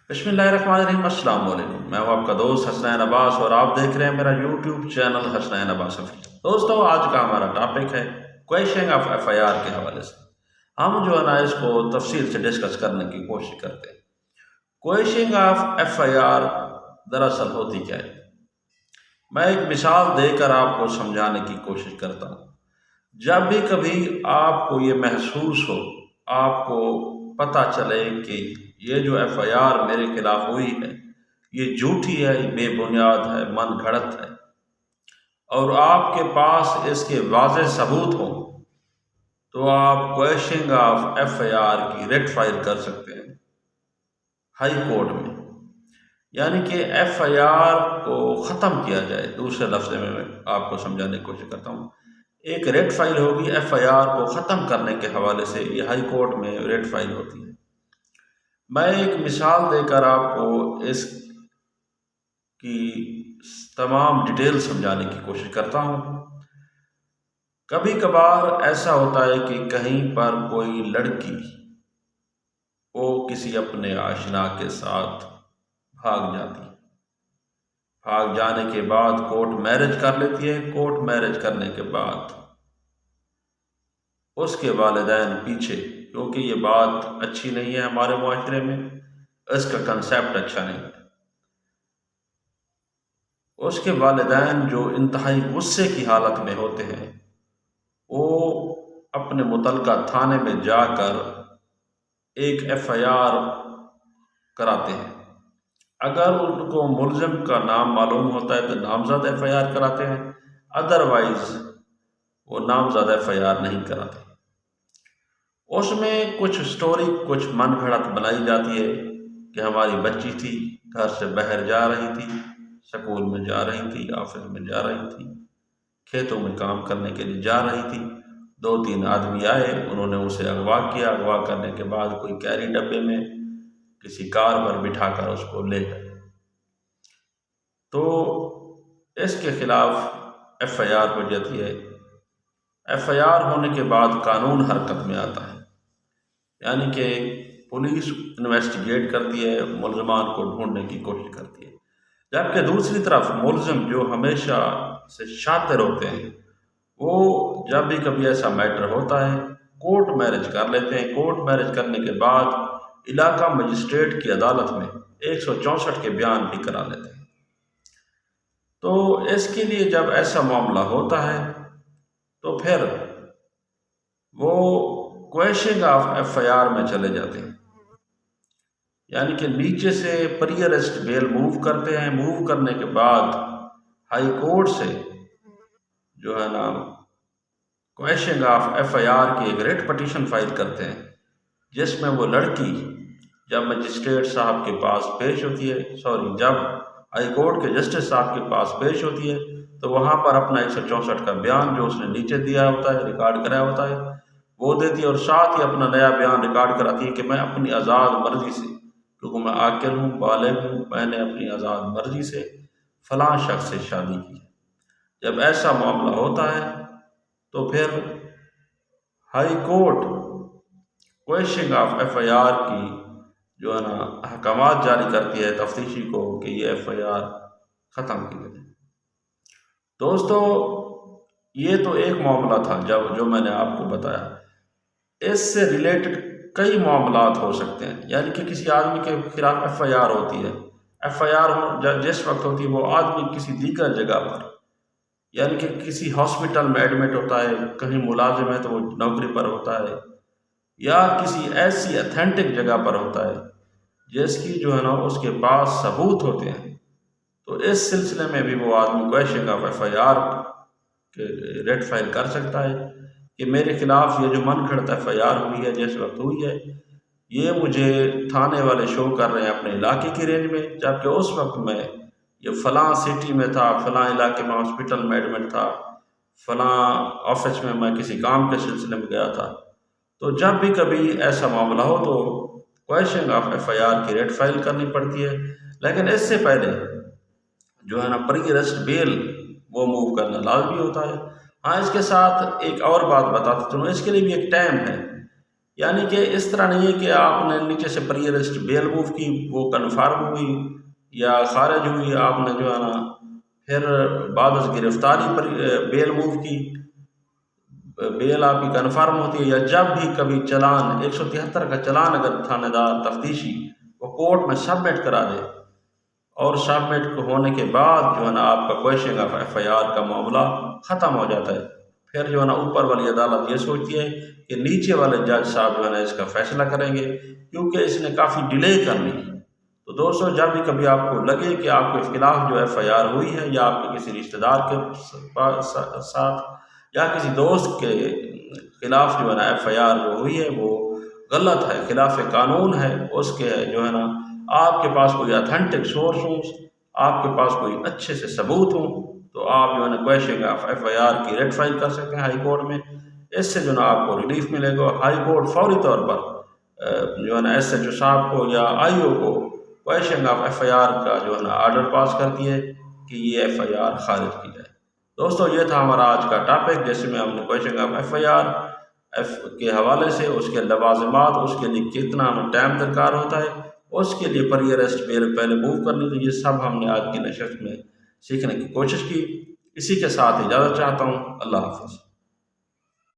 بسم اللہ الرحمن الرحیم۔ السلام علیکم، میں ہوں آپ کا دوست حسنین عباس اور آپ دیکھ رہے ہیں میرا یوٹیوب چینل حسنین عباس افیشل۔ دوستو، آج کا ہمارا ٹاپک ہے کویشنگ آف ایف آئی آر کے حوالے سے۔ ہم جو ہے نا اس کو تفصیل سے ڈسکس کرنے کی کوشش کرتے ہیں۔ کویشنگ آف ایف آئی آر دراصل ہوتی کیا ہے؟ میں ایک مثال دے کر آپ کو سمجھانے کی کوشش کرتا ہوں۔ جب بھی کبھی آپ کو یہ محسوس ہو، آپ کو پتہ چلے کہ یہ جو ایف آئی آر میرے خلاف ہوئی ہے یہ جھوٹی ہے، یہ بے بنیاد ہے، من گھڑت ہے، اور آپ کے پاس اس کے واضح ثبوت ہوں، تو آپ کویشنگ آف ایف آئی آر کی ریٹ فائل کر سکتے ہیں ہائی کورٹ میں۔ یعنی کہ ایف آئی آر کو ختم کیا جائے۔ دوسرے لفظ میں آپ کو سمجھانے کی کوشش کرتا ہوں، ایک ریٹ فائل ہوگی ایف آئی آر کو ختم کرنے کے حوالے سے، یہ ہائی کورٹ میں ریٹ فائل ہوتی ہے۔ میں ایک مثال دے کر آپ کو اس کی تمام ڈیٹیل سمجھانے کی کوشش کرتا ہوں۔ کبھی کبھار ایسا ہوتا ہے کہ کہیں پر کوئی لڑکی وہ کسی اپنے آشنا کے ساتھ بھاگ جاتی ہے، بھاگ جانے کے بعد کورٹ میرج کر لیتی ہے۔ کورٹ میرج کرنے کے بعد اس کے والدین پیچھے، کیونکہ یہ بات اچھی نہیں ہے ہمارے معاشرے میں، اس کا کنسیپٹ اچھا نہیں ہے، اس کے والدین جو انتہائی غصے کی حالت میں ہوتے ہیں، وہ اپنے متعلقہ تھانے میں جا کر ایک ایف آئی آر کراتے ہیں۔ اگر ان کو ملزم کا نام معلوم ہوتا ہے تو نامزد ایف آئی آر کراتے ہیں، ادروائز وہ نامزد ایف آئی آر نہیں کراتے۔ اس میں کچھ سٹوری، کچھ من گھڑت بنائی جاتی ہے کہ ہماری بچی تھی، گھر سے باہر جا رہی تھی، سکول میں جا رہی تھی، آفس میں جا رہی تھی، کھیتوں میں کام کرنے کے لیے جا رہی تھی، 2-3 آدمی آئے، انہوں نے اسے اغوا کیا، اغوا کرنے کے بعد کوئی کیری ڈبے میں کسی کار پر بٹھا کر اس کو لے گئے۔ تو اس کے خلاف ایف آئی آر ہو جاتی ہے۔ ایف آئی آر ہونے کے بعد قانون حرکت میں آتا ہے، یعنی کہ پولیس انویسٹیگیٹ کرتی ہے، ملزمان کو ڈھونڈنے کی کوشش کرتی ہے، جبکہ دوسری طرف ملزم جو ہمیشہ سے شاطر ہوتے ہیں، وہ جب بھی کبھی ایسا میٹر ہوتا ہے کورٹ میرج کر لیتے ہیں۔ کورٹ میرج کرنے کے بعد علاقہ مجسٹریٹ کی عدالت میں 164 کے بیان بھی کرا لیتے ہیں۔ تو اس کے لیے جب ایسا معاملہ ہوتا ہے تو پھر وہ کویشنگ آف ایف آئی آر میں چلے جاتے ہیں، یعنی کہ نیچے سے پری اریسٹ بیل موو کرتے ہیں۔ موو کرنے کے بعد ہائی کورٹ سے جو ہے نا کویشنگ آف ایف آئی آر کی ایک ریٹ پٹیشن فائل کرتے ہیں، جس میں وہ لڑکی جب مجسٹریٹ صاحب کے پاس پیش ہوتی ہے، جب ہائی کورٹ کے جسٹس صاحب کے پاس پیش ہوتی ہے، تو وہاں پر اپنا 164 کا بیان جو اس نے نیچے دیا ہوتا ہے، ریکارڈ کرایا ہوتا ہے، وہ دیتی ہے، اور ساتھ ہی اپنا نیا بیان ریکارڈ کراتی ہے کہ میں اپنی آزاد مرضی سے، کیونکہ میں عاقل ہوں، بالغ ہوں، میں نے اپنی آزاد مرضی سے فلاں شخص سے شادی کی ہے۔ جب ایسا معاملہ ہوتا ہے تو پھر high court quashing of F I R کی جو ہے نا احکامات جاری کرتی ہے تفتیشی کو کہ یہ ایف آئی آر ختم کی جائے۔ دوستو، یہ تو ایک معاملہ تھا جو میں نے آپ کو بتایا۔ اس سے ریلیٹڈ کئی معاملات ہو سکتے ہیں، یعنی کہ کسی آدمی کے خلاف ایف آئی آر ہوتی ہے، ایف آئی آر جس وقت ہوتی ہے وہ آدمی کسی دیگر جگہ پر، یعنی کہ کسی ہاسپٹل میں ایڈمٹ ہوتا ہے، کہیں ملازم ہے تو وہ نوکری پر ہوتا ہے، یا کسی ایسی اتھینٹک جگہ پر ہوتا ہے جس کی جو ہے نا اس کے پاس ثبوت ہوتے ہیں، تو اس سلسلے میں بھی وہ آدمی کویشنگ آف ایف آئی آر کے ریٹ فائل کر سکتا ہے کہ میرے خلاف یہ جو من گھڑت ایف آئی آر ہوئی ہے، جس وقت ہوئی ہے، یہ مجھے تھانے والے شو کر رہے ہیں اپنے علاقے کی رینج میں، جبکہ اس وقت میں یہ فلاں سٹی میں تھا، فلاں علاقے میں ہاسپٹل میں ایڈمٹ تھا، فلاں آفس میں میں کسی کام کے سلسلے میں گیا تھا۔ تو جب بھی کبھی ایسا معاملہ ہو تو کویشنگ آف ایف آئی آر کی ریٹ فائل کرنی پڑتی ہے، لیکن اس سے پہلے جو ہے نا پری اریسٹ بیل وہ موو کرنا لازمی ہوتا ہے۔ ہاں، اس کے ساتھ ایک اور بات بتاتا چلوں، اس کے لیے بھی ایک ٹائم ہے یعنی کہ اس طرح نہیں ہے کہ آپ نے نیچے سے پری ارسٹ بیل موو کی، وہ کنفرم ہوئی یا خارج ہوئی، آپ نے جو ہے نا پھر بعد از گرفتاری پر بیل موو کی، بیل آپ کی کنفرم ہوتی ہے، یا جب بھی کبھی چلان 173 کا چلان اگر تھانے دار تفتیشی وہ کورٹ میں سبمٹ کرا دے، اور سبمٹ ہونے کے بعد جو ہے نا آپ کا کویشنگ آف ایف آئی آر کا معاملہ ختم ہو جاتا ہے، پھر جو ہے نا اوپر والی عدالت یہ سوچتی ہے کہ نیچے والے جج صاحب جو ہے نا اس کا فیصلہ کریں گے، کیونکہ اس نے کافی ڈیلے کر لی۔ تو دوستو، جب بھی کبھی آپ کو لگے کہ آپ کے خلاف جو ایف آئی آر ہوئی ہے، یا آپ کے کسی رشتہ دار کے ساتھ یا کسی دوست کے خلاف جو ہے نا ایف آئی آر جو ہوئی ہے وہ غلط ہے، خلاف قانون ہے، اس کے جو ہے نا آپ کے پاس کوئی اتھینٹک سورس ہوں، آپ کے پاس کوئی اچھے سے ثبوت ہوں، تو آپ جو ہے نا کویشنگ آف ایف آئی آر کی ریٹ فائل کر سکتے ہیں ہائی کورٹ میں۔ اس سے جو ہے نا آپ کو ریلیف ملے گا۔ ہائی کورٹ فوری طور پر جو ہے نا ایس ایچ او صاحب کو یا آئی او کو کویشنگ آف ایف آئی آر کا جو ہے نا آرڈر پاس کرتی ہے کہ یہ ایف آئی آر خارج کی جائے۔ دوستو، یہ تھا ہمارا آج کا ٹاپک، جس میں ہم نے کویشنگ آف ایف آئی آر کے حوالے سے اس کے لوازمات، اس کے لیے کتنا ہمیں ٹائم درکار ہوتا ہے، اس کے لیے پری ارسٹ بیل پہلے موو کرنی، تو یہ سب ہم نے آج کی نشست میں سیکھنے کی کوشش کی۔ اسی کے ساتھ اجازت چاہتا ہوں۔ اللہ حافظ۔